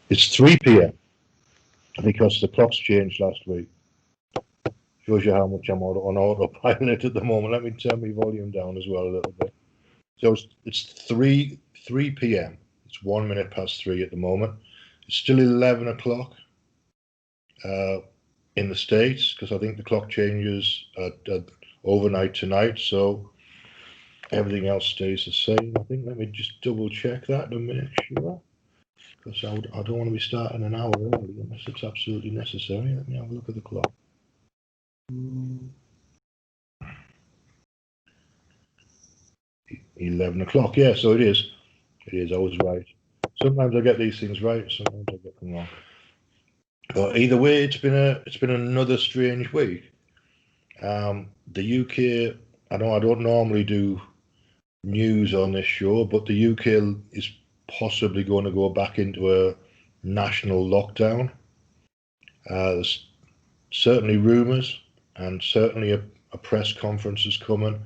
It's 3 p.m. because the clocks changed last week. Shows you how much I'm on autopilot at the moment. Let me turn my volume down as well a little bit. So it's 3 p.m. It's 1 minute past 3 at the moment. It's still 11 o'clock in the States because I think the clock changes overnight tonight. So everything else stays the same. I think, let me just double check that to make sure, because I don't want to be starting an hour early unless it's absolutely necessary. Let me have a look at the clock. 11 o'clock. Yeah, so it is. It is. I was right. Sometimes I get these things right. Sometimes I get them wrong. But either way, it's been another strange week. The UK. I know I don't normally do news on this show, but the UK is possibly going to go back into a national lockdown. There's certainly rumours, and certainly a press conference is coming,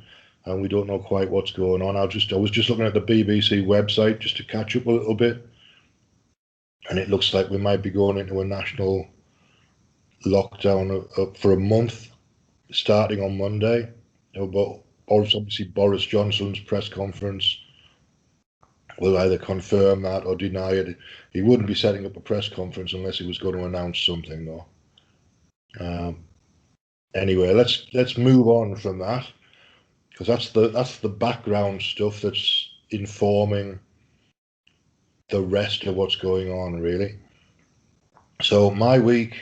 and we don't know quite what's going on. I was just looking at the BBC website just to catch up a little bit, and it looks like we might be going into a national lockdown for a month, starting on Monday. But obviously Boris Johnson's press conference will either confirm that or deny it. He wouldn't be setting up a press conference unless he was going to announce something, though. Anyway, let's move on from that, because that's the background stuff that's informing the rest of what's going on, really. So my week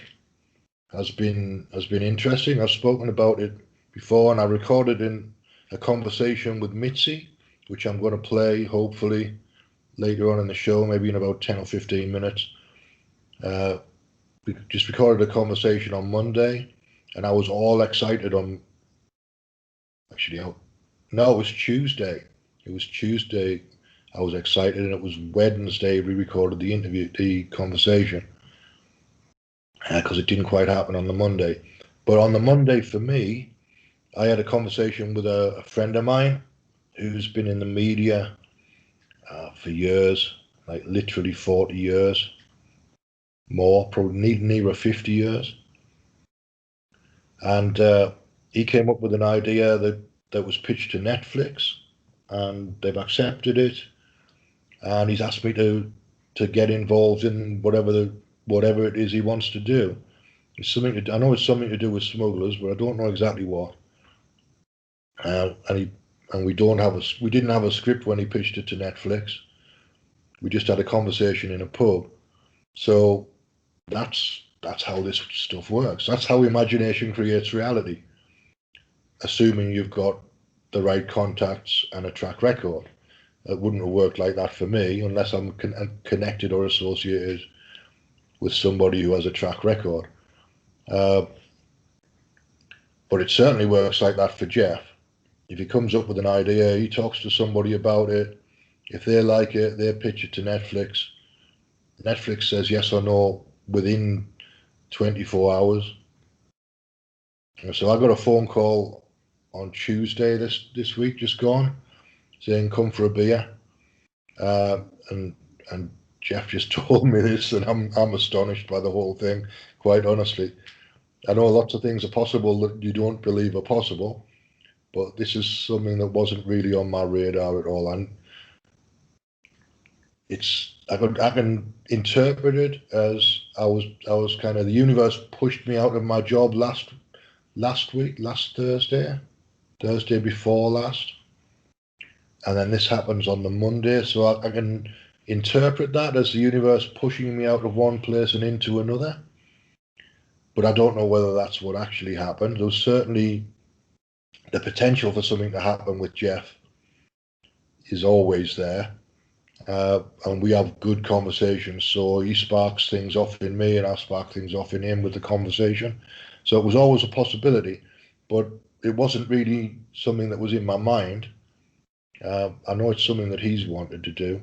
has been interesting. I've spoken about it before, and I recorded in a conversation with Mitzie, which I'm going to play hopefully later on in the show, maybe in about 10 or 15 minutes. We just recorded a conversation on Monday, and I was all excited on. Actually, no, it was Tuesday. It was Tuesday. I was excited, and it was Wednesday we recorded the conversation, because it didn't quite happen on the Monday. But on the Monday, for me, I had a conversation with a friend of mine who's been in the media for years, like literally 40 years, more, probably nearer 50 years. And he came up with an idea that was pitched to Netflix, and they've accepted it. And he's asked me to get involved in whatever it is he wants to do. I know it's something to do with smugglers, but I don't know exactly what. And we didn't have a script when he pitched it to Netflix. We just had a conversation in a pub. So that's how this stuff works. That's how imagination creates reality, assuming you've got the right contacts and a track record. It wouldn't have worked like that for me unless I'm connected or associated with somebody who has a track record. But it certainly works like that for Jeff. If he comes up with an idea, he talks to somebody about it. If they like it, they pitch it to Netflix. Netflix says yes or no within 24 hours. So I got a phone call on Tuesday this week, just gone, saying come for a beer. And Jeff just told me this, and I'm astonished by the whole thing, quite honestly. I know lots of things are possible that you don't believe are possible, but this is something that wasn't really on my radar at all. And I can interpret it as I was kind of, the universe pushed me out of my job last Thursday before last, and then this happens on the Monday. So I can interpret that as the universe pushing me out of one place and into another. But I don't know whether that's what actually happened. There was certainly the potential for something to happen with Jeff is always there. And we have good conversations. So he sparks things off in me, and I spark things off in him with the conversation. So it was always a possibility, but it wasn't really something that was in my mind. I know it's something that he's wanted to do,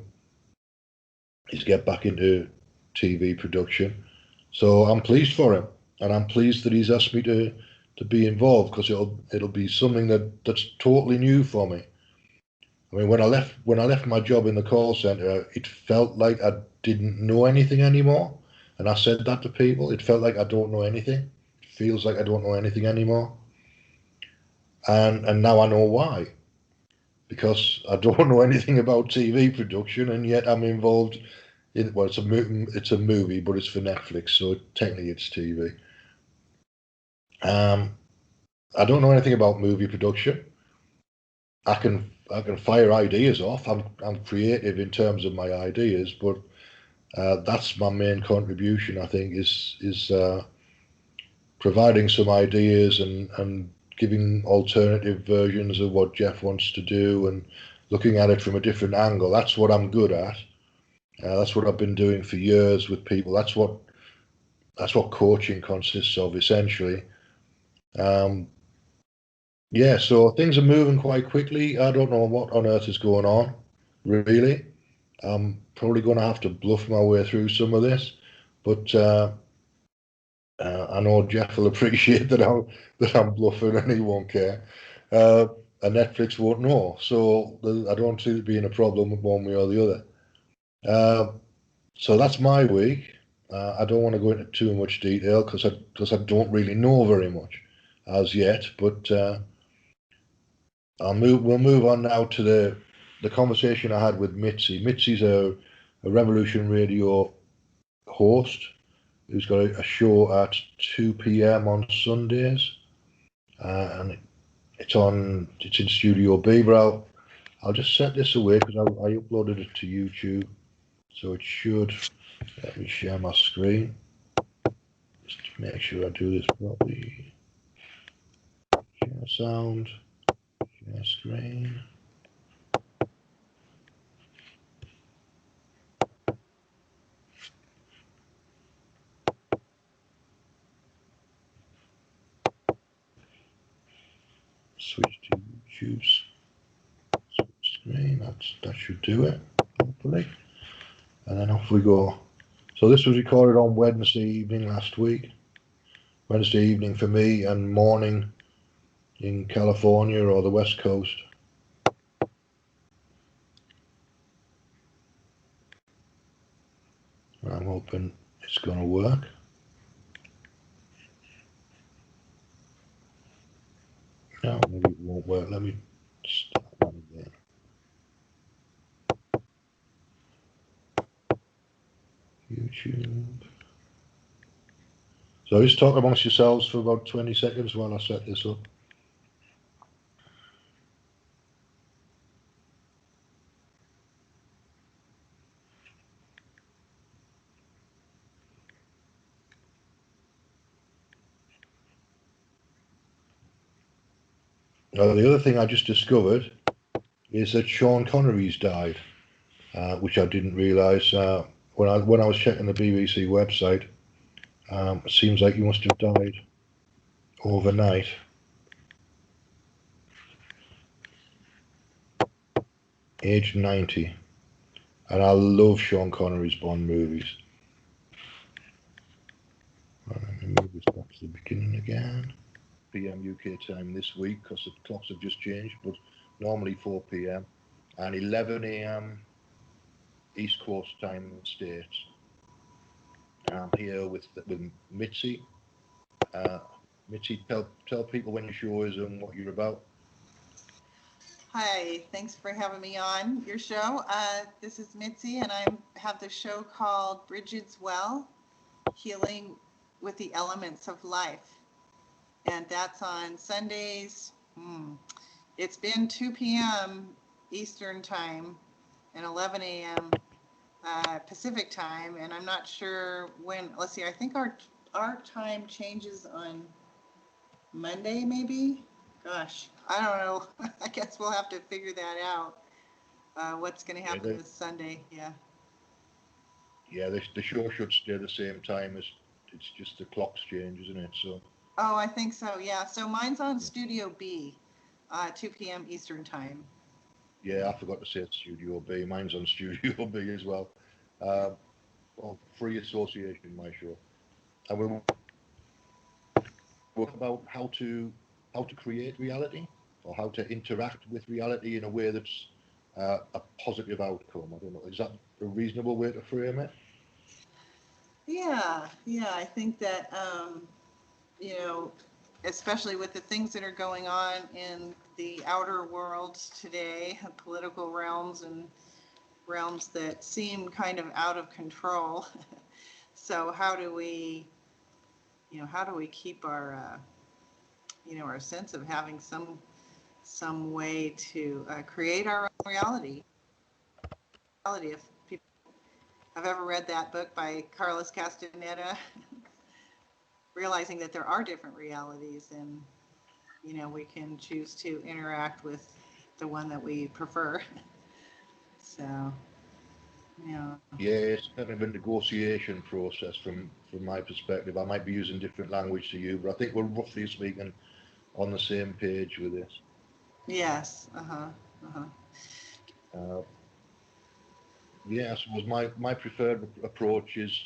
is get back into TV production. So I'm pleased for him, and I'm pleased that he's asked me to be involved, because it'll be something that's totally new for me. I mean, when I left my job in the call center, it felt like I didn't know anything anymore. And I said that to people. It felt like I don't know anything. It feels like I don't know anything anymore. And now I know why. Because I don't know anything about TV production, and yet I'm involved in. Well, it's a movie, but it's for Netflix, so technically it's TV. I don't know anything about movie production. I can fire ideas off. I'm creative in terms of my ideas, but that's my main contribution. I think is providing some ideas and giving alternative versions of what Jeff wants to do and looking at it from a different angle. That's what I'm good at. That's what I've been doing for years with people. That's what coaching consists of essentially. Um, yeah, so things are moving quite quickly. I don't know what on earth is going on, really. I'm probably going to have to bluff my way through some of this, but I know Jeff will appreciate that I'm bluffing and he won't care. And Netflix won't know, so I don't see it being a problem with one way or the other. Uh, so that's my week. I don't want to go into too much detail because I don't really know very much as yet. But we'll move on now to the conversation I had with Mitzie. Mitzie's a Revolution Radio host who's got a show at 2 p.m. on Sundays, and it's in Studio B. But I'll just set this away because I uploaded it to YouTube, so it should. Let me share my screen just to make sure I do this properly. Share sound, share screen. Switch to YouTube's screen. That should do it, hopefully. And then off we go. So this was recorded on Wednesday evening last week. Wednesday evening for me and morning in California or the West Coast. I'm hoping it's going to work. No, maybe it won't work. Let me start that again. YouTube. So just talk amongst yourselves for about 20 seconds while I set this up. Now, the other thing I just discovered is that Sean Connery's died, which I didn't realise. When I was checking the BBC website, it seems like he must have died overnight. Aged 90. And I love Sean Connery's Bond movies. Let me move this back to the beginning again. PM UK time this week because the clocks have just changed, but normally 4 p.m. and 11 a.m. East Coast time in the States. I'm here with Mitzie. Mitzie, tell people when your show is and what you're about. Hi, thanks for having me on your show. This is Mitzie, and I have the show called Bridget's Well, Healing with the Elements of Life. And that's on Sundays. It's been 2 p.m. Eastern Time and 11 a.m. Pacific Time, and I'm not sure when. Let's see, I think our time changes on Monday, maybe? Gosh, I don't know. I guess we'll have to figure that out. What's going to happen this Sunday? Yeah. Yeah, the show should stay the same time as it's just the clocks change, isn't it? So. Oh, I think so. Yeah. So mine's on Studio B, 2 p.m. Eastern Time. Yeah, I forgot to say it's Studio B. Mine's on Studio B as well. Well, free association, my show. And we'll talk about how to create reality or how to interact with reality in a way that's a positive outcome. I don't know. a reasonable way to frame it? Yeah, I think that, you know, especially with the things that are going on in the outer worlds today, political realms and realms that seem kind of out of control. So how do we, how do we keep our, our sense of having some way to create our own reality? If people have ever read that book by Carlos Castaneda, realizing that there are different realities, and we can choose to interact with the one that we prefer. So, yeah. Yeah, it's kind of a negotiation process from my perspective. I might be using different language to you, but I think we're roughly speaking on the same page with this. Yes. Uh-huh. Uh-huh. Yeah, I suppose my preferred approach is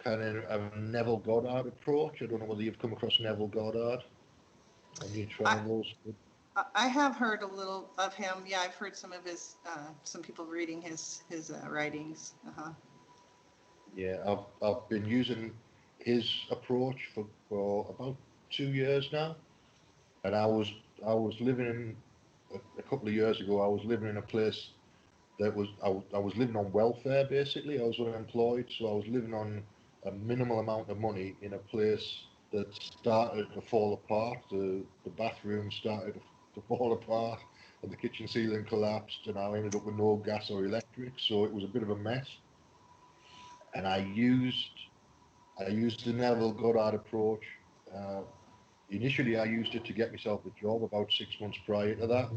kind of a Neville Goddard approach. I don't know whether you've come across Neville Goddard on your I, travels. I have heard a little of him. Yeah, I've heard some of his, some people reading his writings. Uh-huh. Yeah, I've been using his approach for about 2 years now, and I was living in a couple of years ago. I was living in a place that I was living on welfare basically. I was unemployed, so I was living on a minimal amount of money in a place that started to fall apart. The bathroom started to fall apart, and the kitchen ceiling collapsed, and I ended up with no gas or electric. So it was a bit of a mess. And I used the Neville Goddard approach. Uh, Initially, I used it to get myself a job about 6 months prior to that.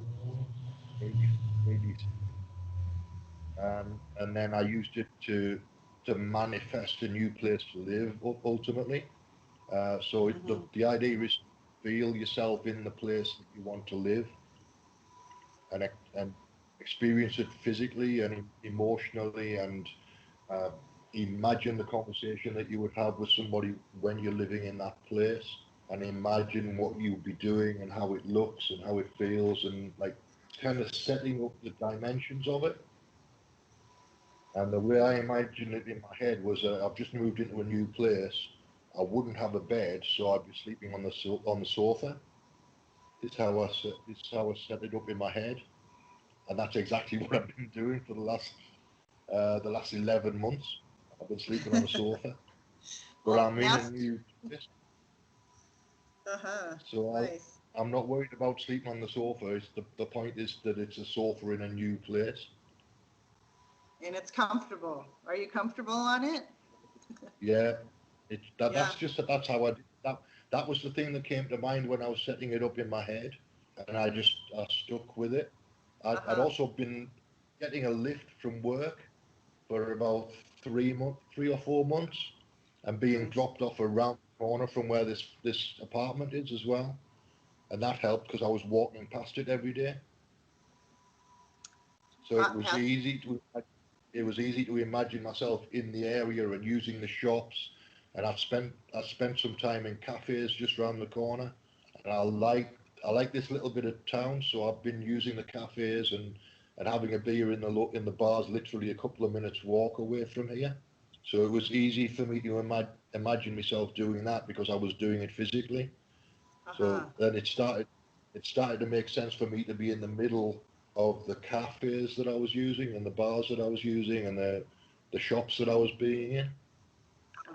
Maybe, maybe and then I used it to manifest a new place to live ultimately. So Mm-hmm. the idea is to feel yourself in the place that you want to live and experience it physically and emotionally and uh, imagine the conversation that you would have with somebody when you're living in that place and imagine what you would be doing and how it looks and how it feels and like kind of setting up the dimensions of it. And the way I imagined it in my head was I've just moved into a new place. I wouldn't have a bed, so I'd be sleeping on the sofa. It's how I set it up in my head, and that's exactly what I've been doing for the last 11 months. I've been sleeping on the sofa, but Well, I'm in a new place, uh-huh. so Nice. I'm not worried about sleeping on the sofa. The point is that it's a sofa in a new place. And it's comfortable. Are you comfortable on it? Yeah, Yeah. that's how I did that. That was the thing that came to mind when I was setting it up in my head, and I stuck with it. I'd Uh-huh. also been getting a lift from work for about 3 or 4 months, and being Nice. dropped off around the corner from where this apartment is as well, and that helped because I was walking past it every day. So Pass. it was easy to imagine myself in the area and using the shops. And I've spent some time in cafes just around the corner, and I like this little bit of town. So I've been using the cafes and having a beer in the bars, literally a couple of minutes walk away from here. So it was easy for me to imagine myself doing that because I was doing it physically. Uh-huh. So then it started to make sense for me to be in the middle of the cafes that I was using and the bars that I was using and the shops that I was being in.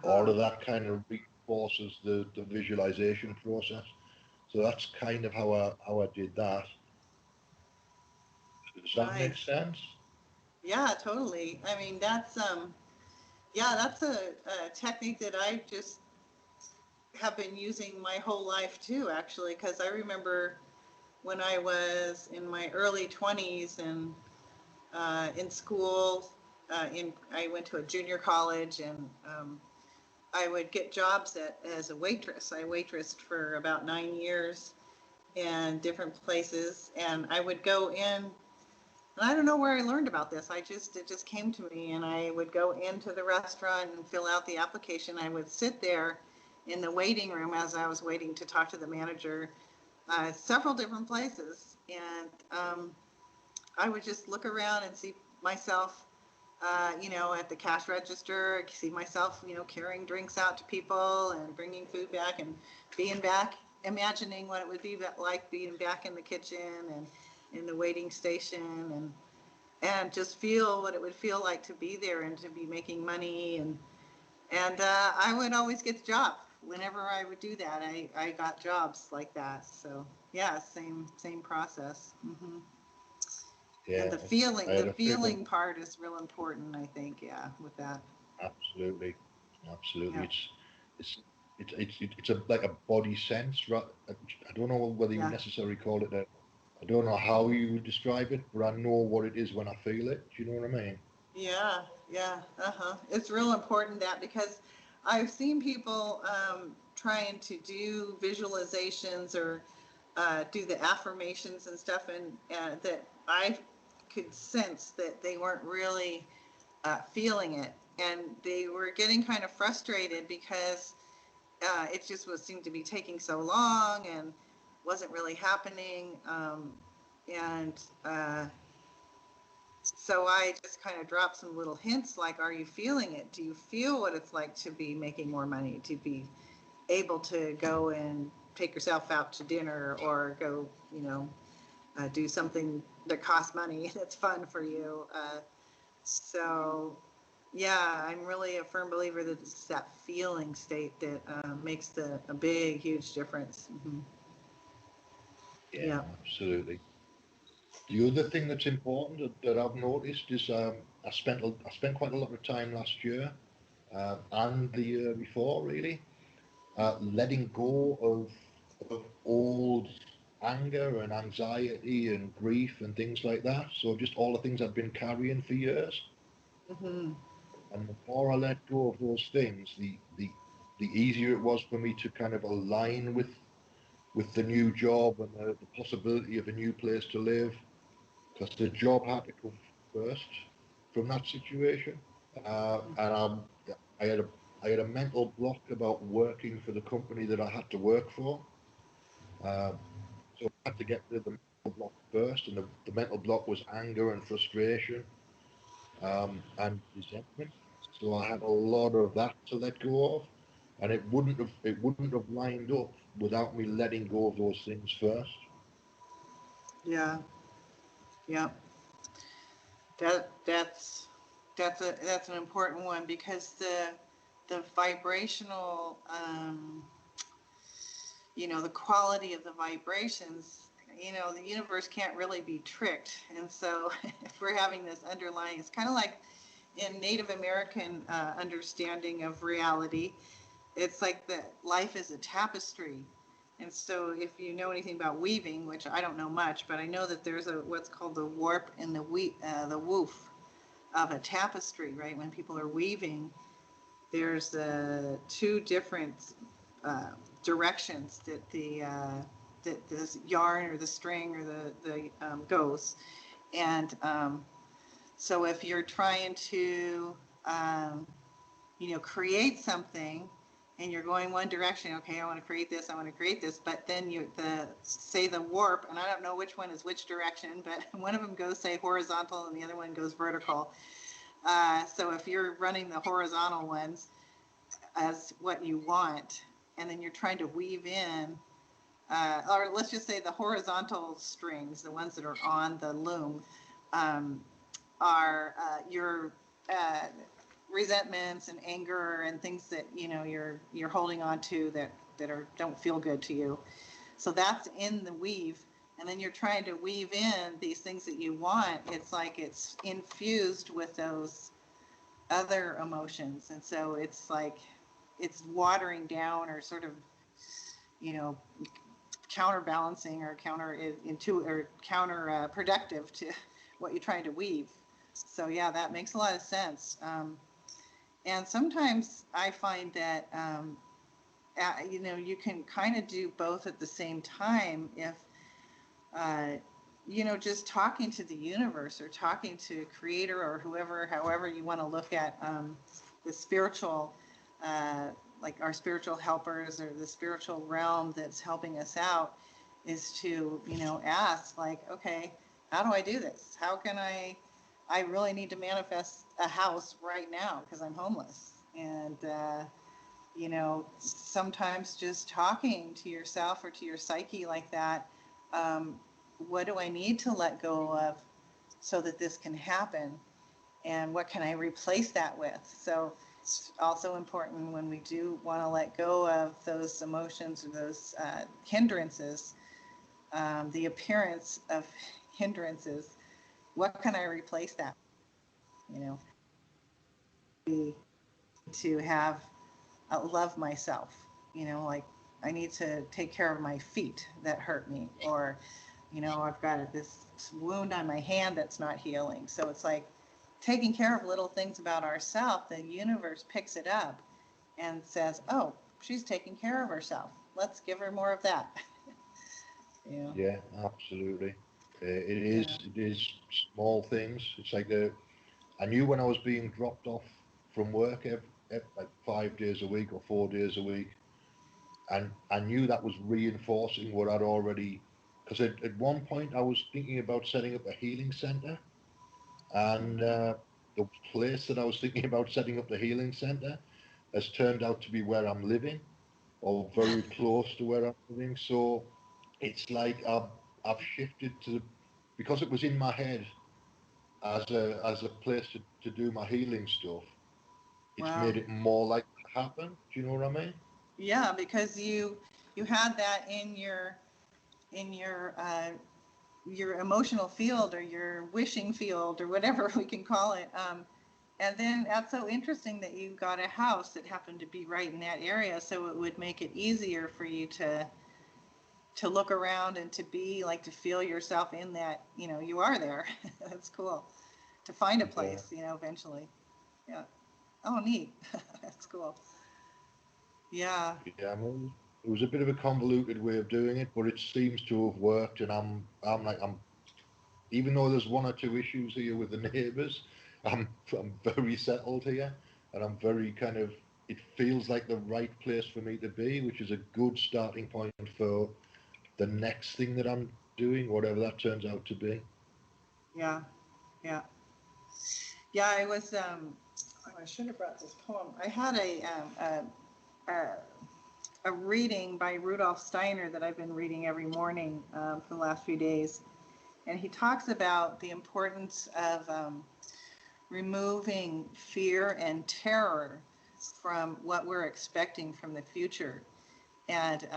All Uh-huh. of that kind of reinforces the visualization process. So that's kind of how I did that. Does that make Nice. sense? Yeah, totally. I mean, yeah, that's a technique that I just have been using my whole life too, actually, because I remember when I was in my early 20s and in school, I went to a junior college, and I would get jobs as a waitress. I waitressed for about 9 years in different places, and I would go in. And I don't know where I learned about this. It just came to me, and I would go into the restaurant and fill out the application. I would sit there in the waiting room as I was waiting to talk to the manager, several different places, and I would just look around and see myself at the cash register. I see myself, carrying drinks out to people and bringing food back and being back, imagining what it would be like being back in the kitchen and in the waiting station and just feel what it would feel like to be there and to be making money. And I would always get the job. Whenever I would do that, I got jobs like that. So yeah, same process. Mm-hmm. And Yeah, the I feeling, had the a feeling. feeling part is real important, I think. Yeah, with that. Absolutely, absolutely. Yeah, It's it's a like a body sense, right? I don't know whether you yeah, necessarily call it a. I don't know how you would describe it, but I know what it is when I feel it. Do you know what I mean? yeah, yeah. Uh-huh. It's real important that because I've seen people trying to do visualizations or do the affirmations and stuff, and that I could sense that they weren't really feeling it, and they were getting kind of frustrated because it just was seemed to be taking so long and wasn't really happening. And So I just kind of dropped some little hints like, are you feeling it? Do you feel what it's like to be making more money, to be able to go and take yourself out to dinner or go, do something that costs money that's fun for you? So yeah, I'm really a firm believer that it's that feeling state that makes a big, huge difference. Mm-hmm. Yeah, Yeah. absolutely. The other thing that's important that I've noticed is I spent quite a lot of time last year and the year before, really, letting go of old anger and anxiety and grief and things like that. So just all the things I've been carrying for years. Mm-hmm. And the more I let go of those things, the easier it was for me to kind of align with the new job and the possibility of a new place to live. Because the job had to come first from that situation. And I had a I had a mental block about working for the company that I had to work for. Um, so I had to get rid of the mental block first, and the mental block was anger and frustration and resentment. So I had a lot of that to let go of, and it wouldn't have lined up without me letting go of those things first. Yeah. Yeah. That's that's an important one because the vibrational the quality of the vibrations, the universe can't really be tricked. And so if we're having this underlying, it's kind of like in Native American understanding of reality, it's like that life is a tapestry. And so if you know anything about weaving, which I don't know much, but I know that there's a what's called the warp and the woof of a tapestry, right? When people are weaving, there's two different uh, directions that this yarn or the string or the goes, and so if you're trying to create something and you're going one direction, okay, I want to create this, I want to create this, but then say the warp, and I don't know which one is which direction, but one of them goes say horizontal and the other one goes vertical. So if you're running the horizontal ones as what you want, and then you're trying to weave in, or let's just say the horizontal strings, the ones that are on the loom, um, are your uh, resentments and anger and things that you're holding on to that are don't feel good to you. So that's in the weave, and then you're trying to weave in these things that you want. It's like it's infused with those other emotions, and so it's like it's watering down or sort of you know counterbalancing or counter productive to what you're trying to weave. So yeah, that makes a lot of sense. And sometimes I find that you can kind of do both at the same time if uh, just talking to the universe or talking to creator or whoever, however you want to look at the spiritual, uh, like our spiritual helpers or the spiritual realm that's helping us out, is to, ask like, okay, how do I do this? How can I I really need to manifest a house right now because I'm homeless. And, sometimes just talking to yourself or to your psyche like that, what do I need to let go of so that this can happen? And what can I replace that with? So it's also important when we do want to let go of those emotions or those hindrances, the appearance of hindrances. What can I replace that? To have love myself. Like I need to take care of my feet that hurt me, or I've got this wound on my hand that's not healing. So it's like taking care of little things about ourselves. The universe picks it up and says, "Oh, she's taking care of herself. Let's give her more of that." Yeah, absolutely. Yeah. It is small things. It's like I knew when I was being dropped off from work like 5 days a week or 4 days a week, and I knew that was reinforcing what I'd already. Because at one point I was thinking about setting up a healing center, and the place that I was thinking about setting up the healing center has turned out to be where I'm living, or very close to where I'm living. So it's like I've shifted to, because it was in my head as a place to do my healing stuff. It's Wow. made it more likely to happen. Do you know what I mean? Yeah, because you had that in your emotional field or your wishing field or whatever we can call it. And then that's so interesting that you got a house that happened to be right in that area, so it would make it easier for you to look around and to be like to feel yourself in that. You are there. That's cool. To find a Yeah. place, eventually. Yeah. Oh, neat. That's cool. Yeah. Yeah, I mean, it was a bit of a convoluted way of doing it, but it seems to have worked. And I'm even though there's one or two issues here with the neighbours, I'm very settled here, and I'm very kind of. It feels like the right place for me to be, which is a good starting point for the next thing that I'm doing, whatever that turns out to be. Yeah. Yeah. Yeah. I was. Oh, I should have brought this poem. I had a reading by Rudolf Steiner that I've been reading every morning for the last few days, and he talks about the importance of removing fear and terror from what we're expecting from the future. And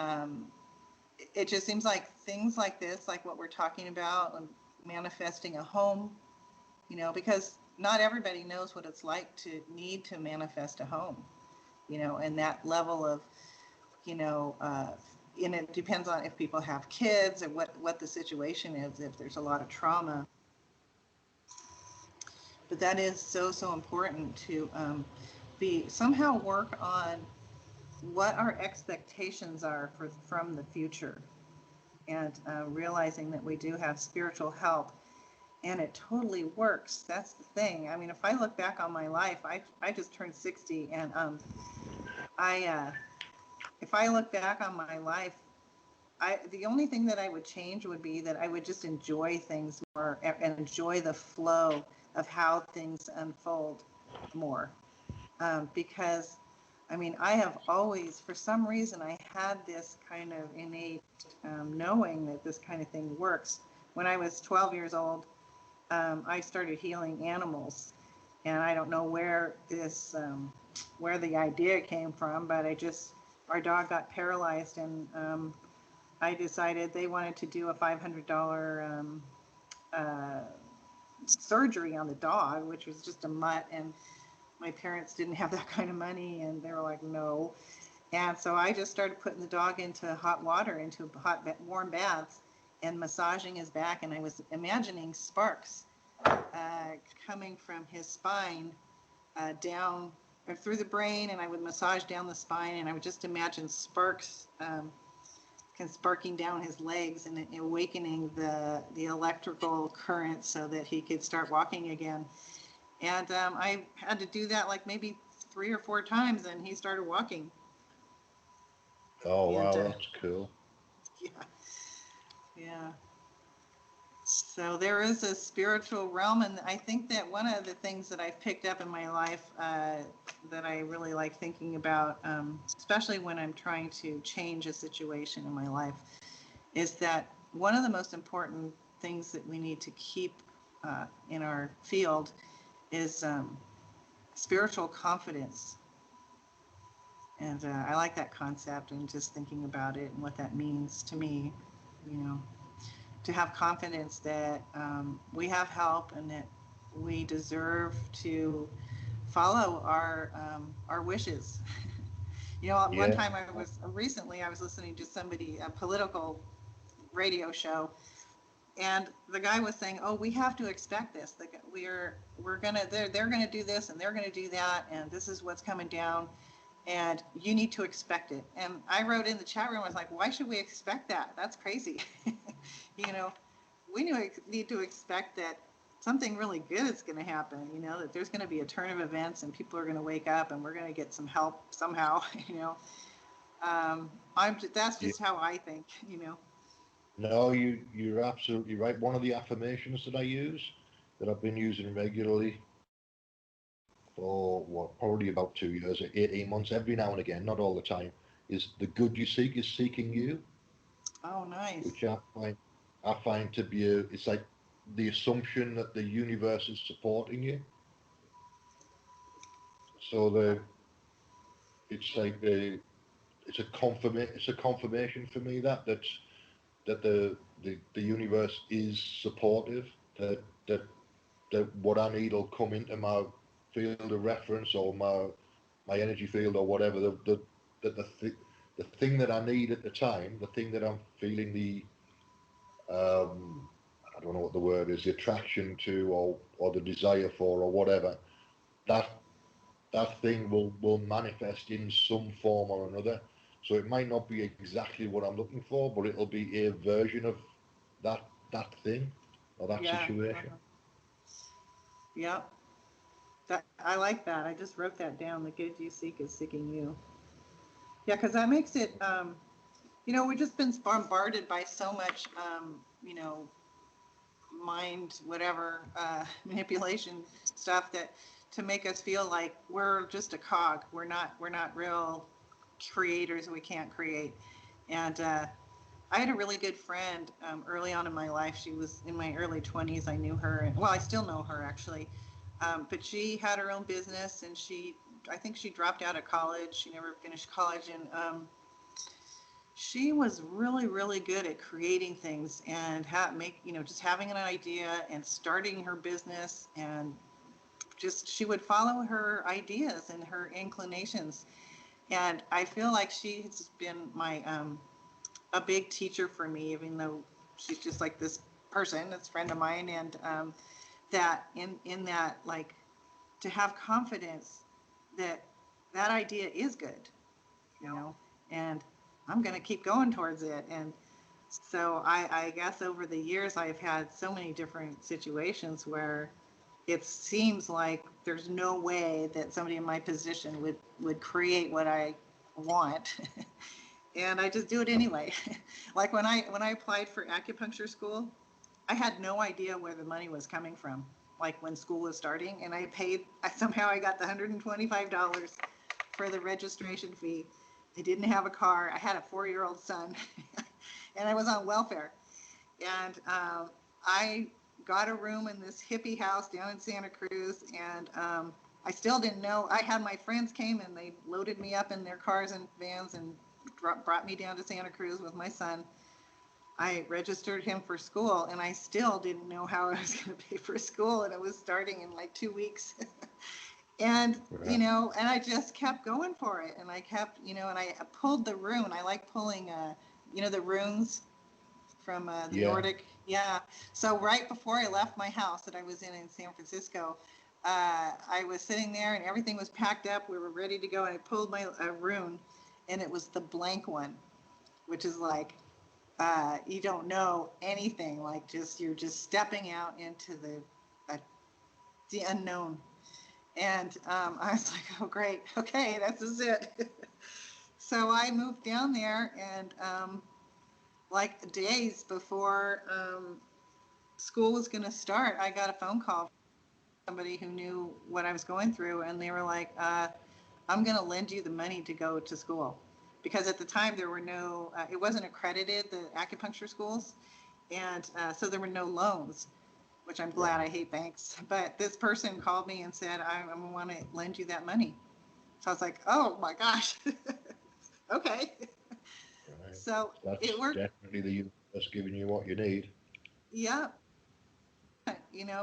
it just seems like things like this, like what we're talking about, manifesting a home, because not everybody knows what it's like to need to manifest a home, and that level of, you know, uh, and it depends on if people have kids and what the situation is, if there's a lot of trauma. But that is so, so important to be somehow work on what our expectations are from the future, and realizing that we do have spiritual help, and it totally works. That's the thing. I mean, if I look back on my life, I just turned 60, and I if I look back on my life, the only thing that I would change would be that I would just enjoy things more and enjoy the flow of how things unfold more. Because, I mean, I have always, for some reason, I had this kind of innate knowing that this kind of thing works. When I was 12 years old, I started healing animals, and I don't know where the idea came from, but our dog got paralyzed, and I decided they wanted to do a $500 uh, surgery on the dog, which was just a mutt, and my parents didn't have that kind of money, and they were like, no. And so I just started putting the dog into hot water, into warm baths, and massaging his back, and I was imagining sparks coming from his spine down or through the brain, and I would massage down the spine, and I would just imagine sparks sparking down his legs and awakening the electrical current so that he could start walking again. And I had to do that like maybe 3 or 4 times, and he started walking. Oh And wow, that's cool. yeah, yeah. So there is a spiritual realm, and I think that one of the things that I've picked up in my life that I really like thinking about, especially when I'm trying to change a situation in my life, is that one of the most important things that we need to keep in our field is spiritual confidence. And I like that concept, and just thinking about it and what that means to me, you know, to have confidence that we have help and that we deserve to follow our wishes. You know, one Yeah. time I was listening to somebody, a political radio show, and the guy was saying, "Oh, we have to expect this. They're gonna do this and they're gonna do that, and this is what's coming down, and you need to expect it." And I wrote in the chat room, I was like, "Why should we expect that? That's crazy." You know, we need to expect that something really good is going to happen. You know, that there's going to be a turn of events and people are going to wake up and we're going to get some help somehow. You know, that's Yeah. just how I think. You know. No, you're absolutely right. One of the affirmations that I use, that I've been using regularly for what, probably about 2 years, 18 months, every now and again, not all the time, is the good you seek is seeking you, Oh, nice. which I find to be it's like the assumption that the universe is supporting you. So it's like it's a confirmation for me that the universe is supportive, that that what I need will come into my field of reference, or my energy field, or whatever. The thing that I need at the time, the thing that I'm feeling I don't know what the word is, the attraction to, or the desire for, or whatever, that that thing will manifest in some form or another. So it might not be exactly what I'm looking for, but it'll be a version of that thing or that Yeah. situation. Yep. That I like that. I just wrote that down. The good you seek is seeking you. Yeah, because that makes it. You know, we've just been bombarded by so much. You know, mind whatever manipulation stuff that to make us feel like we're just a cog. We're not real creators. We can't create. And I had a really good friend early on in my life. She was in my early 20s. I knew her, and well, I still know her actually. But she had her own business, and I think she dropped out of college. She never finished college, and she was really, really good at creating things and just having an idea and starting her business, and just she would follow her ideas and her inclinations. And I feel like she's been my a big teacher for me, even though she's just like this person, this friend of mine, and that in that, like, to have confidence that that idea is good, you know, and I'm going to keep going towards it. And so I guess over the years I've had so many different situations where it seems like there's no way that somebody in my position would create what I want. And I just do it anyway. Like when I applied for acupuncture school, I had no idea where the money was coming from. Like when school was starting, and somehow I got the $125 for the registration fee. I didn't have a car. I had a 4-year-old son, and I was on welfare. And I got a room in this hippie house down in Santa Cruz, and I still didn't know. I had my friends came and they loaded me up in their cars and vans and brought me down to Santa Cruz with my son. I registered him for school, and I still didn't know how I was going to pay for school, and it was starting in like 2 weeks. And Right. and I just kept going for it, and I kept, and I pulled the rune. I like pulling the runes from the Yeah. Nordic. Yeah. So right before I left my house that I was in San Francisco, I was sitting there and everything was packed up. We were ready to go, and I pulled my rune, and it was the blank one, which is like you don't know anything. Like you're just stepping out into the unknown. And I was like, oh great, okay, this is it. So I moved down there, and like days before school was going to start, I got a phone call from somebody who knew what I was going through, and they were like, I'm going to lend you the money to go to school. Because at the time there were no, it wasn't accredited, the acupuncture schools, and so there were no loans, which I'm glad. I hate banks. But this person called me and said, I want to lend you that money. So I was like, oh my gosh. Okay. Right. So That's it worked. definitely the universe giving you what you need. Yeah.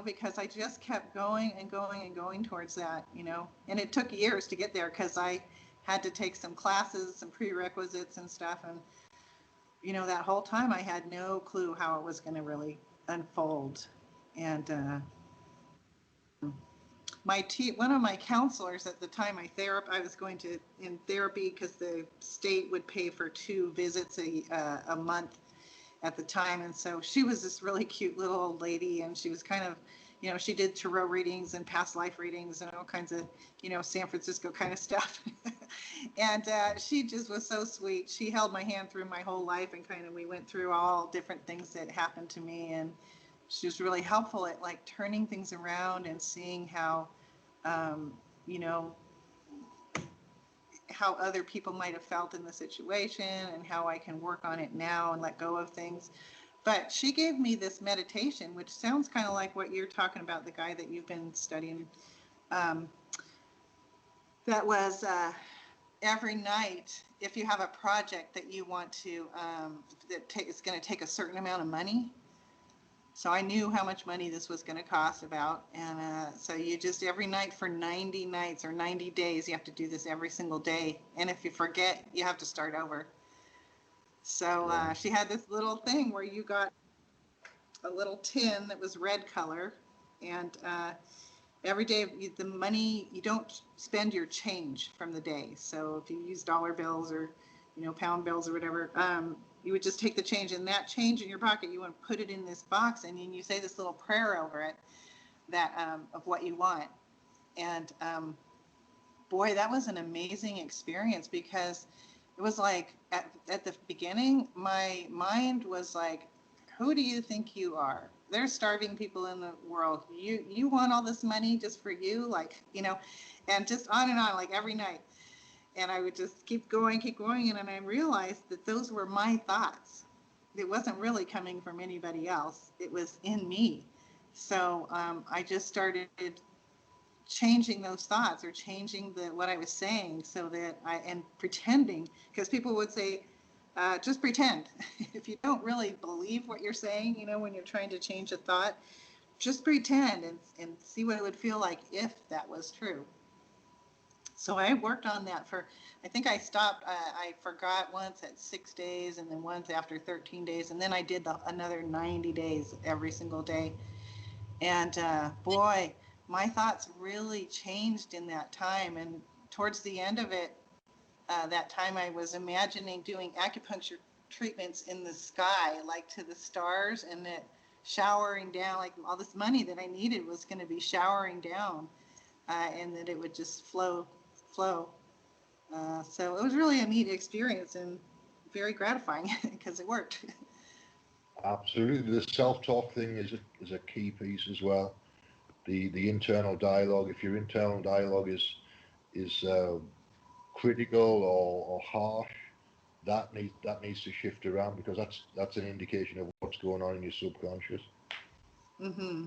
Because I just kept going and going and going towards that, and it took years to get there because I had to take some classes, some prerequisites and stuff. And, that whole time I had no clue how it was going to really unfold. And one of my counselors at the time, I was going to in therapy because the state would pay for 2 visits a month at the time. And so she was this really cute little old lady, and she was kind of, she did tarot readings and past life readings and all kinds of, San Francisco kind of stuff. And she just was so sweet. She held my hand through my whole life, and kind of, we went through all different things that happened to me. And she was really helpful at like turning things around and seeing how, you know, how other people might have felt in the situation and how I can work on it now and let go of things. But she gave me this meditation, which sounds kind of like what you're talking about, the guy that you've been studying. That was every night, if you have a project that you want to, it's going to take a certain amount of money. So I knew how much money this was going to cost about. And so you just, every night for 90 nights or 90 days, you have to do this every single day. And if you forget, you have to start over. So she had this little thing where you got a little tin that was red color. And every day, the money, you don't spend your change from the day. So if you use dollar bills or, pound bills or whatever, you would just take the change, and that change in your pocket, you want to put it in this box, and then you say this little prayer over it that of what you want. And boy, that was an amazing experience, because it was like at the beginning, my mind was like, who do you think you are? There's starving people in the world. You want all this money just for you, like, and just on and on, like every night. And I would just keep going, and then I realized that those were my thoughts. It wasn't really coming from anybody else. It was in me. So I just started changing those thoughts, or changing what I was saying, so that and pretending, because people would say, just pretend. If you don't really believe what you're saying, when you're trying to change a thought, just pretend and see what it would feel like if that was true. So I worked on that I think I stopped, I forgot once at 6 days, and then once after 13 days. And then I did another 90 days every single day. And boy, my thoughts really changed in that time. And towards the end of it, that time, I was imagining doing acupuncture treatments in the sky, like to the stars, and that showering down, like all this money that I needed was going to be showering down, and that it would just flow. So it was really a neat experience and very gratifying because it worked. Absolutely, the self-talk thing is a key piece as well. The internal dialogue. If your internal dialogue is critical or harsh, that needs to shift around, because that's an indication of what's going on in your subconscious. Mm-hmm.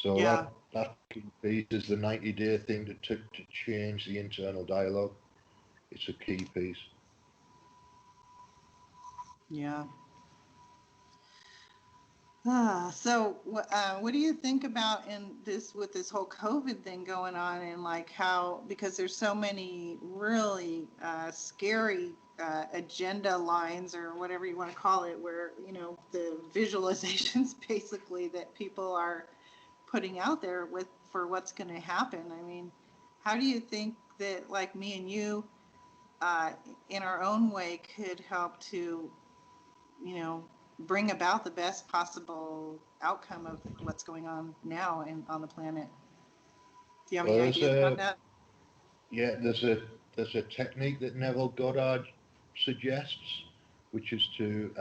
So Yeah. that key piece is the 90-day thing to change the internal dialogue. It's a key piece. Yeah. So what do you think about with this whole COVID thing going on, and like how, because there's so many really scary agenda lines, or whatever you want to call it, where, the visualizations basically that people are putting out there for what's going to happen. I mean, how do you think that, like, me and you, uh, in our own way, could help to, bring about the best possible outcome of what's going on now on the planet? Do you have any Well, ideas about that? yeah, there's a technique that Neville Goddard suggests, which is to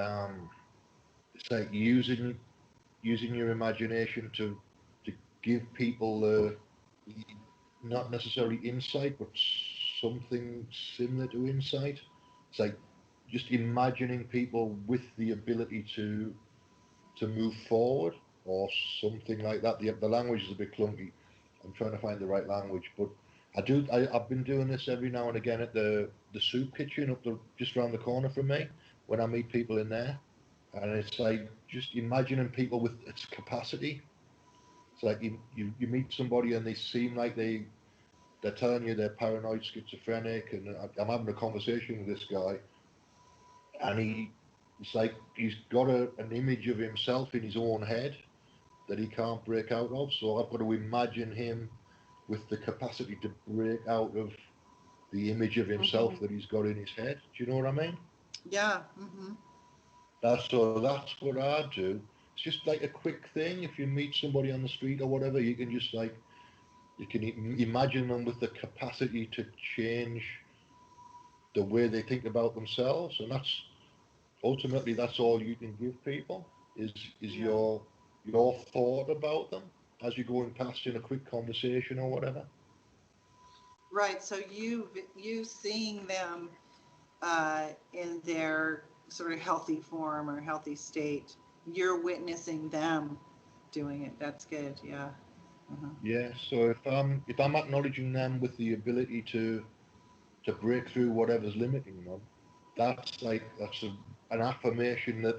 it's like using your imagination to give people not necessarily insight, but something similar to insight. It's like just imagining people with the ability to move forward or something like that. The language is a bit clunky. I'm trying to find the right language, but I've been doing this every now and again at the soup kitchen just around the corner from me when I meet people in there, and it's like just imagining people with its capacity. It's like you meet somebody and they seem like they're telling you they're paranoid, schizophrenic, and I'm having a conversation with this guy, and it's like he's got an image of himself in his own head that he can't break out of. So I've got to imagine him with the capacity to break out of the image of himself Mm-hmm. that he's got in his head. Do you know what I mean? Yeah. Mm-hmm. That's what I do. It's just like a quick thing. If you meet somebody on the street or whatever, you can just like you can imagine them with the capacity to change the way they think about themselves, and that's ultimately that's all you can give people is Yeah. your thought about them as you're going past in a quick conversation or whatever. Right. So you seeing them in their sort of healthy form or healthy state, you're witnessing them doing it. That's good. Yeah. Uh-huh. Yeah. So if I'm acknowledging them with the ability to break through whatever's limiting them, that's an affirmation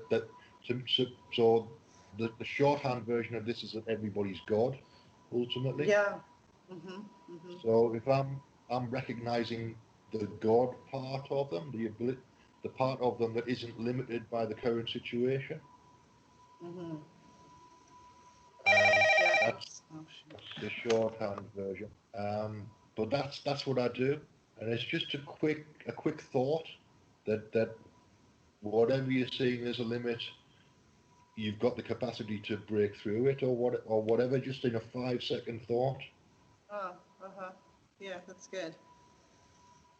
so the shorthand version of this is that everybody's God, ultimately. Yeah. Mm-hmm. Mm-hmm. So if I'm recognizing the God part of them, the part of them that isn't limited by the current situation, Mm-hmm. um, Yeah. that's, Oops. Oh, shoot. that's the shorthand version. But that's what I do, and it's just a quick thought that whatever you're seeing as a limit, you've got the capacity to break through it, or whatever, just in a 5-second thought. Oh, uh-huh. Yeah, that's good.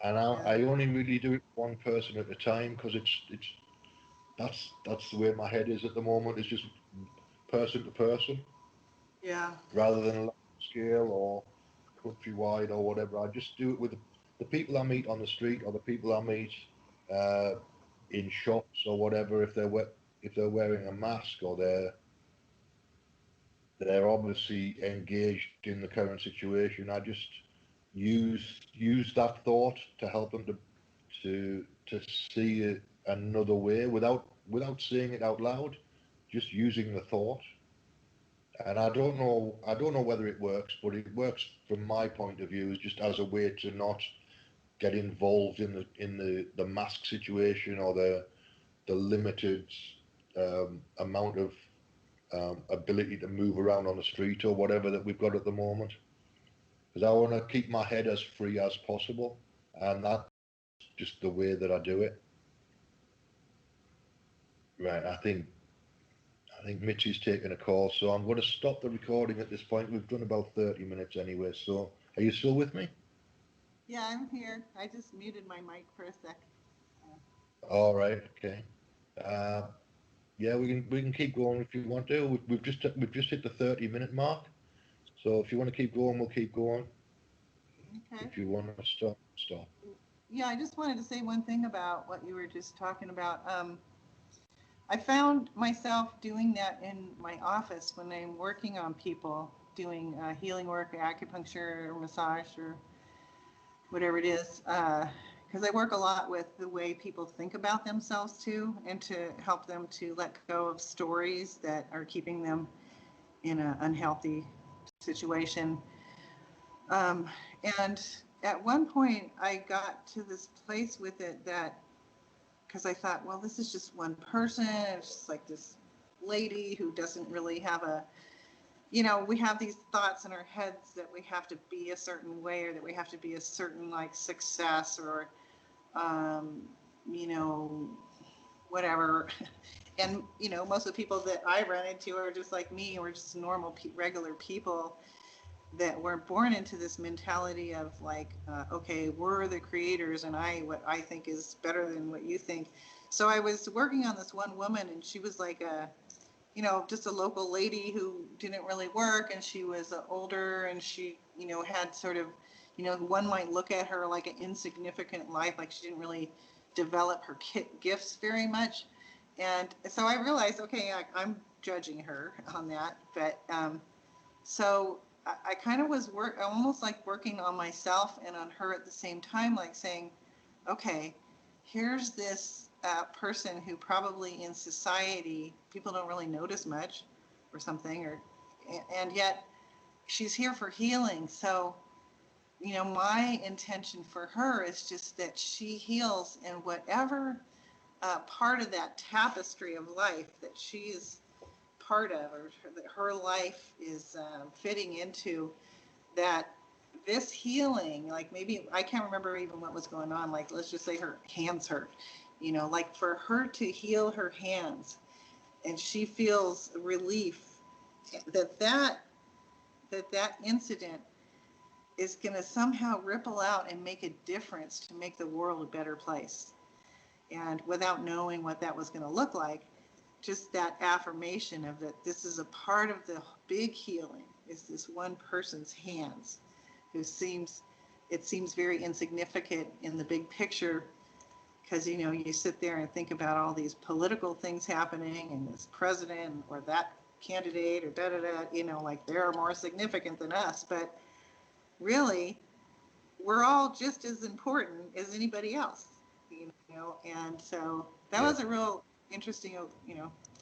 And Yeah. I only really do it one person at a time because that's the way my head is at the moment. It's just person to person Yeah. rather than a large scale or countrywide or whatever. I just do it with the people I meet on the street or the people I meet uh, in shops or whatever. If they're wearing a mask or they're obviously engaged in the current situation, I just use that thought to help them to see it another way without saying it out loud, just using the thought. And I don't know whether it works, but it works from my point of view, is just as a way to not get involved in the mask situation or the limited amount of ability to move around on the street or whatever that we've got at the moment. Because I want to keep my head as free as possible, and that's just the way that I do it. Right, I think Mitchie's taking a call, so I'm going to stop the recording at this point. We've done about 30 minutes anyway, so are you still with me? Yeah, I'm here. I just muted my mic for a sec. All right, okay. Uh, yeah, we can keep going if you want to. We've just hit the 30-minute mark, so if you want to keep going, we'll keep going. Okay. If you want to stop. Yeah, I just wanted to say one thing about what you were just talking about. I found myself doing that in my office when I'm working on people, doing healing work, acupuncture, or massage, or whatever it is. Because I work a lot with the way people think about themselves too, and to help them to let go of stories that are keeping them in an unhealthy situation. Um, and at one point, I got to this place with it that because I thought, well, this is just one person. It's just like this lady who doesn't really have we have these thoughts in our heads that we have to be a certain way or that we have to be a certain like success or, um, you know, whatever. And, most of the people that I run into are just like me. We're just normal, regular people. that we're born into this mentality of like, okay, we're the creators, and what I think is better than what you think. So I was working on this one woman, and she was like just a local lady who didn't really work, and she was older, and she, had sort of, one might look at her like an insignificant life, like she didn't really develop her gifts very much. And so I realized, okay, I'm judging her on that, but so I kind of was almost like working on myself and on her at the same time, like saying, okay, here's this person who probably in society people don't really notice much or something, and yet she's here for healing. So, my intention for her is just that she heals in whatever part of that tapestry of life that she is part of, or that her life is fitting into, that this healing, like maybe I can't remember even what was going on, like let's just say her hands hurt, like for her to heal her hands, and she feels relief that incident is going to somehow ripple out and make a difference to make the world a better place. And without knowing what that was going to look like, just that affirmation of that this is a part of the big healing, is this one person's hands, who it seems very insignificant in the big picture, because you sit there and think about all these political things happening, and this president or that candidate or da da da, like they're more significant than us, but really we're all just as important as anybody else, and so that was a real interesting,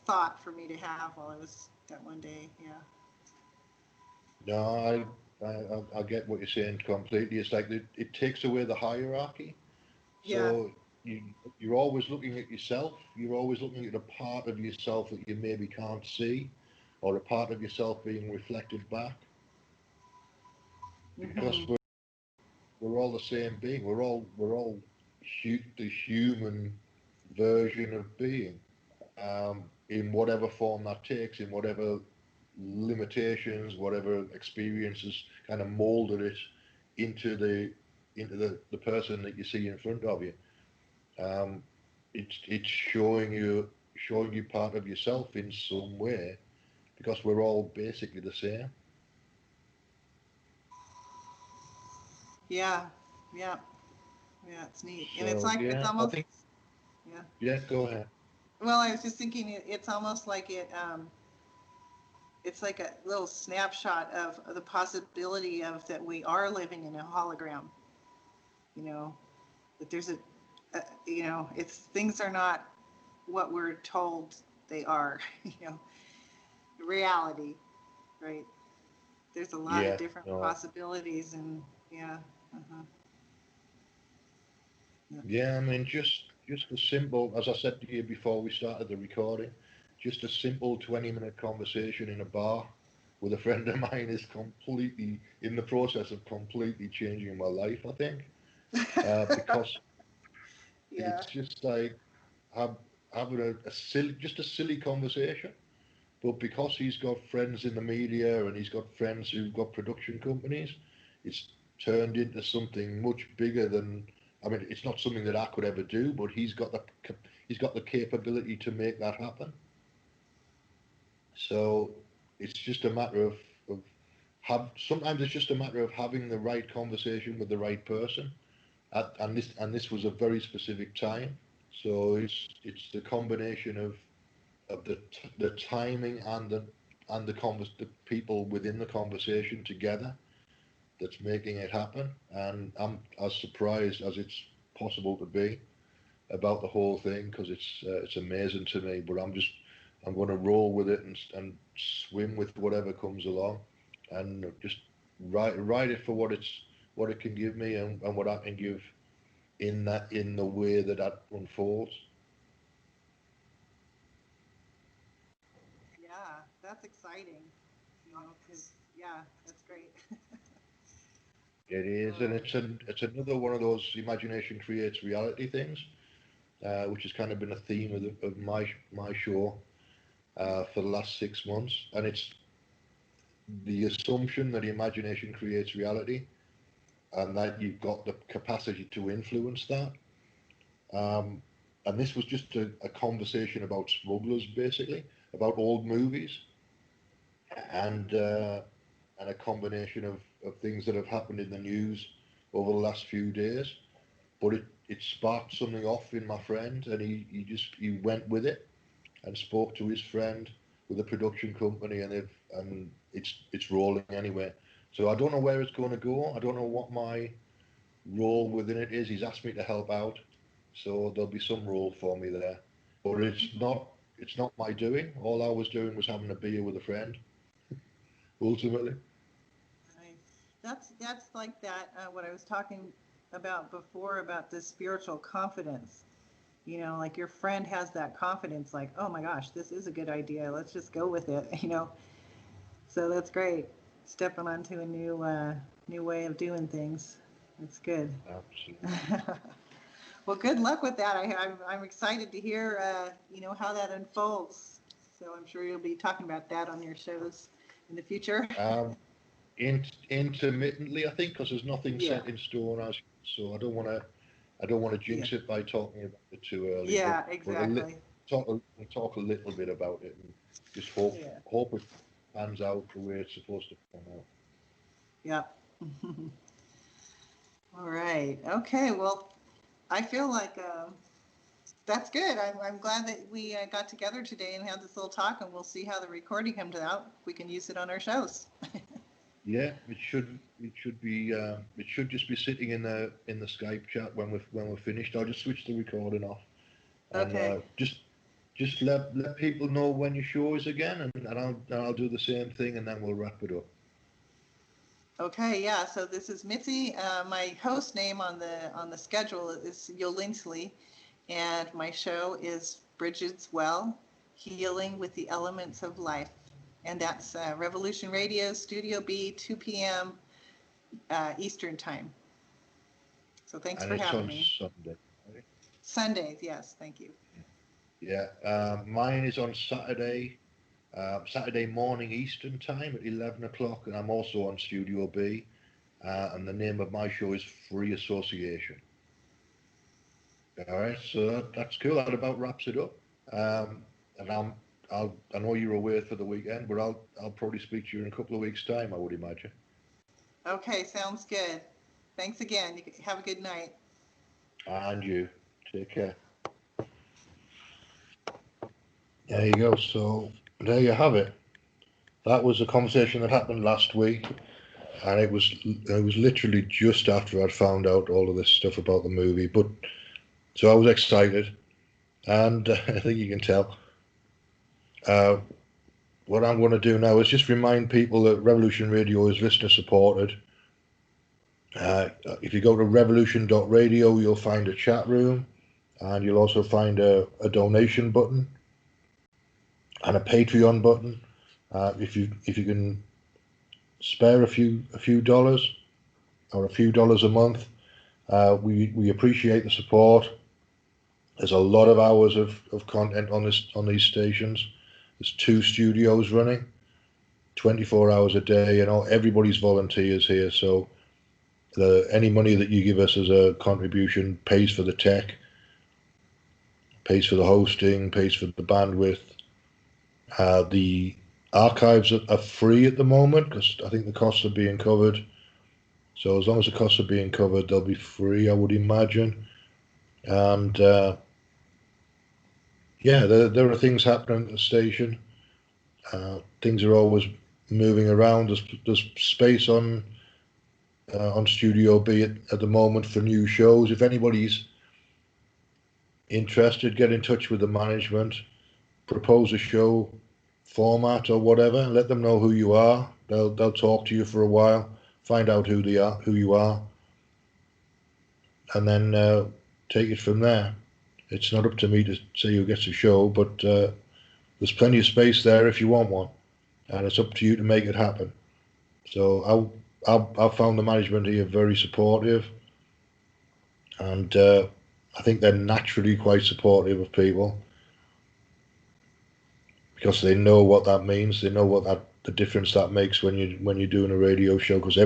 thought for me to have while I was that one day. Yeah. No, I get what you're saying completely. It's like it takes away the hierarchy. Yeah. So you, you're always looking at yourself. You're always looking at a part of yourself that you maybe can't see, or a part of yourself being reflected back. Because Mm-hmm. we're all the same being. We're all the human version of being, in whatever form that takes, in whatever limitations, whatever experiences kind of molded it into the person that you see in front of you. Um, it's showing you part of yourself in some way, because we're all basically the same. Yeah. Yeah. Yeah. It's neat, and it's So like it's yeah, I almost. think Yeah. yeah. Go ahead. Well, I was just thinking it's almost like it's like a little snapshot of the possibility of that we are living in a hologram. You know, that there's it's things are not what we're told they are. Reality, right? There's a lot of Yeah. different No. possibilities, and yeah. Uh-huh. Yeah. Yeah. I mean, just a simple, as I said to you before we started the recording, just a simple 20-minute conversation in a bar with a friend of mine is completely in the process of completely changing my life. I think, because Yeah. it's just like have, having just a silly conversation. But because he's got friends in the media and he's got friends who've got production companies, it's turned into something much bigger than. I mean, it's not something that I could ever do, but he's got the capability to make that happen. So it's just a matter of sometimes it's just a matter of having the right conversation with the right person, and this was a very specific time. So it's the combination of the timing and the people within the conversation together that's making it happen. And I'm as surprised as it's possible to be about the whole thing, because it's amazing to me. But I'm going to roll with it and swim with whatever comes along, and just write it for what it can give me, and what I can give in the way that unfolds. Yeah, that's exciting. Because yeah, that's great. It is, and uh, it's another one of those imagination creates reality things, which has kind of been a theme of my show for the last 6 months, and the assumption that imagination creates reality, and that you've got the capacity to influence that. Um, and this was just a conversation about smugglers, basically, about old movies, and and a combination of things that have happened in the news over the last few days. But it sparked something off in my friend, and he went with it and spoke to his friend with a production company, and it's rolling anyway. So I don't know where it's going to go. I don't know what my role within it is. He's asked me to help out, so there'll be some role for me there. But it's not my doing. All I was doing was having a beer with a friend. Ultimately, Nice. That's like that what I was talking about before about the spiritual confidence. Like your friend has that confidence, like, oh my gosh, this is a good idea. Let's just go with it. So that's great. Stepping onto a new way of doing things. That's good. absolutely. Well, good luck with that. I'm excited to hear how that unfolds. So I'm sure you'll be talking about that on your shows in the future. Um, intermittently, I think, because there's nothing Yeah. set in stone as, so I don't want to Yeah. jinx it by talking about it too early. But Yeah, but exactly. talk a little bit about it, and just Yeah. hope it pans out the way it's supposed to pan out. Yep. All right. Okay. Well, I feel like that's good. I'm glad that we got together today and had this little talk, and we'll see how the recording comes out. We can use it on our shows. Yeah, it should just be sitting in the Skype chat when we're finished. I'll just switch the recording off, and Okay. just let people know when your show is again, and I'll do the same thing, and then we'll wrap it up. Okay. Yeah. So this is Mitzi. My host name on the schedule is Yolinsley, and my show is Bridget's Well, Healing with the Elements of Life, and that's Revolution Radio Studio B, 2 p.m. Eastern Time. So thanks And for it's having on me. Sunday. Right? Sundays, yes, thank you. Yeah, mine is on Saturday morning Eastern time at 11 o'clock, and I'm also on Studio B. And the name of my show is Free Association. All right, so that's cool. That about wraps it up. Um, and I know you're away for the weekend, but I'll probably speak to you in a couple of weeks' time, I would imagine. Okay, sounds good. Thanks again. You have a good night. And you take care. There you go. So there you have it. That was a conversation that happened last week, and it was literally just after I'd found out all of this stuff about the movie. But so I was excited, and I think you can tell. Uh, what I'm going to do now is just remind people that Revolution Radio is listener supported. If you go to revolution.radio, you'll find a chat room, and you'll also find a donation button and a Patreon button. If you can spare a few dollars or a few dollars a month, we appreciate the support. There's a lot of hours of content on these stations. There's two studios running, 24 hours a day. Everybody's volunteers here, so any money that you give us as a contribution pays for the tech, pays for the hosting, pays for the bandwidth. The archives are free at the moment because I think the costs are being covered. So as long as the costs are being covered, they'll be free, I would imagine. And yeah, there are things happening at the station. Things are always moving around. There's space on Studio B at the moment for new shows. If anybody's interested, get in touch with the management, propose a show format or whatever. Let them know who you are. They'll talk to you for a while, find out who you are, and then take it from there. It's not up to me to say who gets a show, but there's plenty of space there if you want one, and it's up to you to make it happen. So I've found the management here very supportive, and I think they're naturally quite supportive of people because they know what that means. They know what the difference that makes when you're doing a radio show, because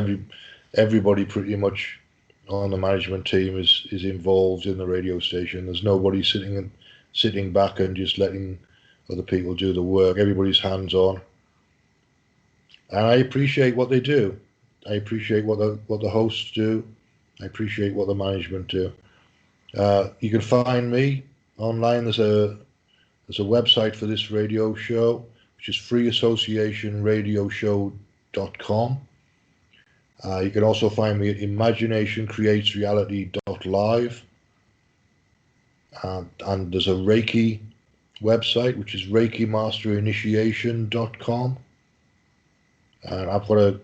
everybody pretty much on the management team is involved in the radio station. There's nobody sitting back and just letting other people do the work. Everybody's hands on, and I appreciate what they do. I appreciate what the hosts do. I appreciate what the management do. You can find me online. There's a website for this radio show, which is freeassociationradioshow.com. You can also find me at imaginationcreatesreality.live. And there's a Reiki website, which is reikimasterinitiation.com. And I've got a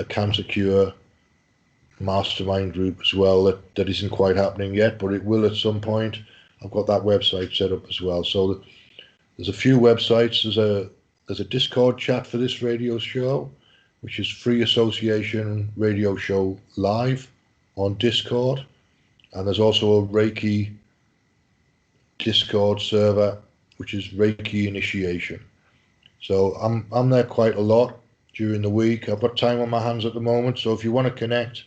cancer cure mastermind group as well that isn't quite happening yet, but it will at some point. I've got that website set up as well. So there's a few websites. There's a Discord chat for this radio show, which is Free Association Radio Show Live on Discord. And there's also a Reiki Discord server, which is Reiki Initiation. So I'm there quite a lot during the week. I've got time on my hands at the moment, so if you want to connect,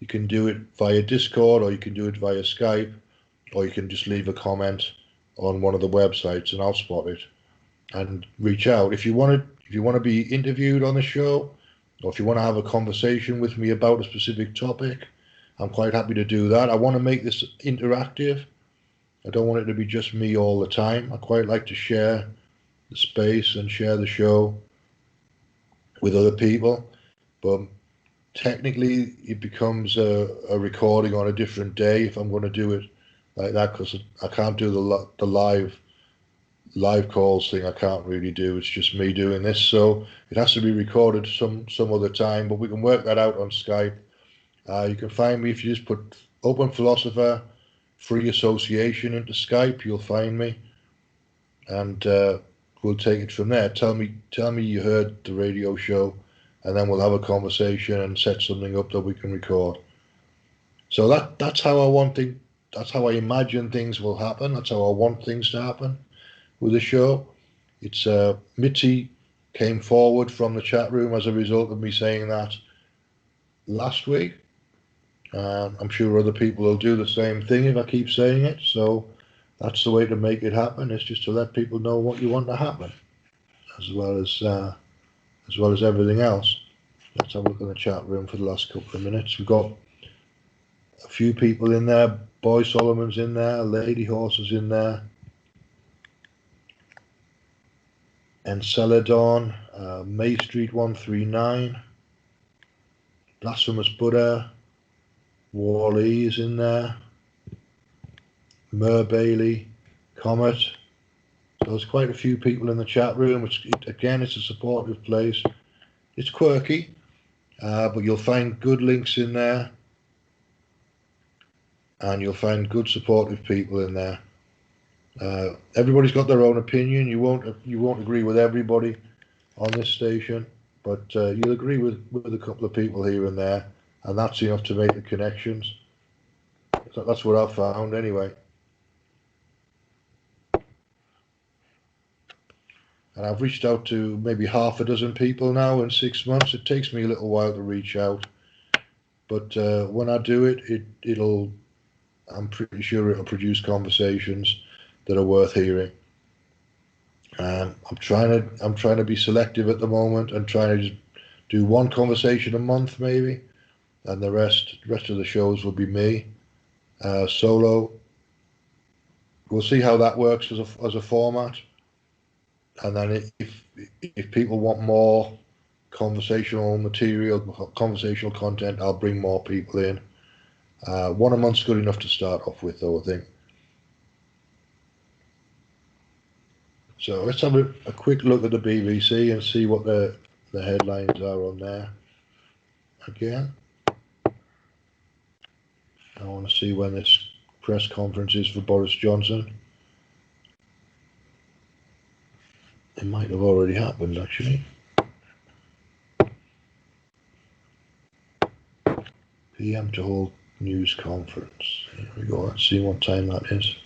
you can do it via Discord, or you can do it via Skype, or you can just leave a comment on one of the websites and I'll spot it and reach out. If you want to be interviewed on the show, or if you want to have a conversation with me about a specific topic, I'm quite happy to do that. I want to make this interactive. I don't want it to be just me all the time. I quite like to share the space and share the show with other people, but technically it becomes a recording on a different day if I'm going to do it like that, because I can't do the live calls thing. I can't really do. It's just me doing this, so it has to be recorded some other time, but we can work that out on Skype. You can find me if you just put Open Philosopher Free Association into Skype. You'll find me, and we'll take it from there. Tell me you heard the radio show, and then we'll have a conversation and set something up that we can record. So that's how I want things. That's how I imagine things will happen. That's how I want things to happen with the show. It's Mitzie came forward from the chat room as a result of me saying that last week. I'm sure other people will do the same thing if I keep saying it. So that's the way to make it happen. It's just to let people know what you want to happen, as well as everything else. Let's have a look in the chat room for the last couple of minutes. We've got a few people in there. Boy Solomon's in there. Lady Horse is in there. Enceladon, May Street 139, Blasphemous Buddha, Wally is in there, Mer Bailey, Comet. So there's quite a few people in the chat room. Again, it's a supportive place. It's quirky, but you'll find good links in there, and you'll find good supportive people in there. Everybody's got their own opinion. You won't agree with everybody on this station, but you'll agree with a couple of people here and there, and that's enough to make the connections. So that's what I've found anyway. And I've reached out to maybe half a dozen people now in 6 months. It takes me a little while to reach out, but when I do it, I'm pretty sure it'll produce conversations that are worth hearing. I'm trying to be selective at the moment and trying to just do one conversation a month maybe, and the rest of the shows will be me solo. We'll see how that works as a format, and then if people want more conversational material, conversational content, I'll bring more people in. One a month's good enough to start off with, though, I think. So let's have a quick look at the BBC and see what the headlines are on there. Again, I want to see when this press conference is for Boris Johnson. It might have already happened, actually. PM to hold news conference. Here we go. Let's see what time that is.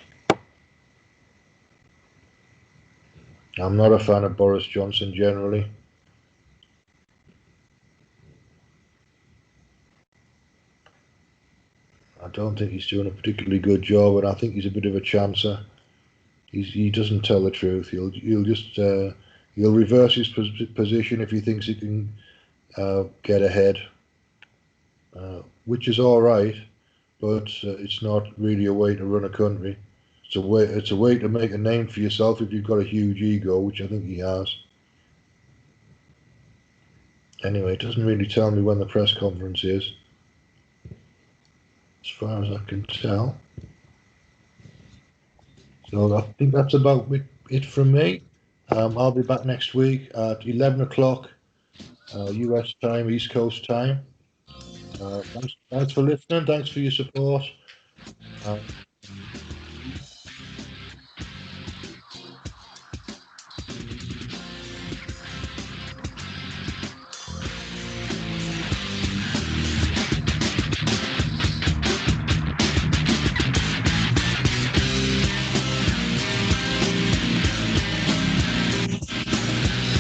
I'm not a fan of Boris Johnson generally. don't think he's doing a particularly good job, and I think he's a bit of a chancer. He doesn't tell the truth. He'll reverse his position if he thinks he can get ahead, which is all right, but it's not really a way to run a country. It's a way to make a name for yourself if you've got a huge ego, which I think he has. Anyway, it doesn't really tell me when the press conference is, as far as I can tell. So I think that's about it from me. I'll be back next week at 11 o'clock US time, East Coast time. Thanks for listening. Thanks for your support.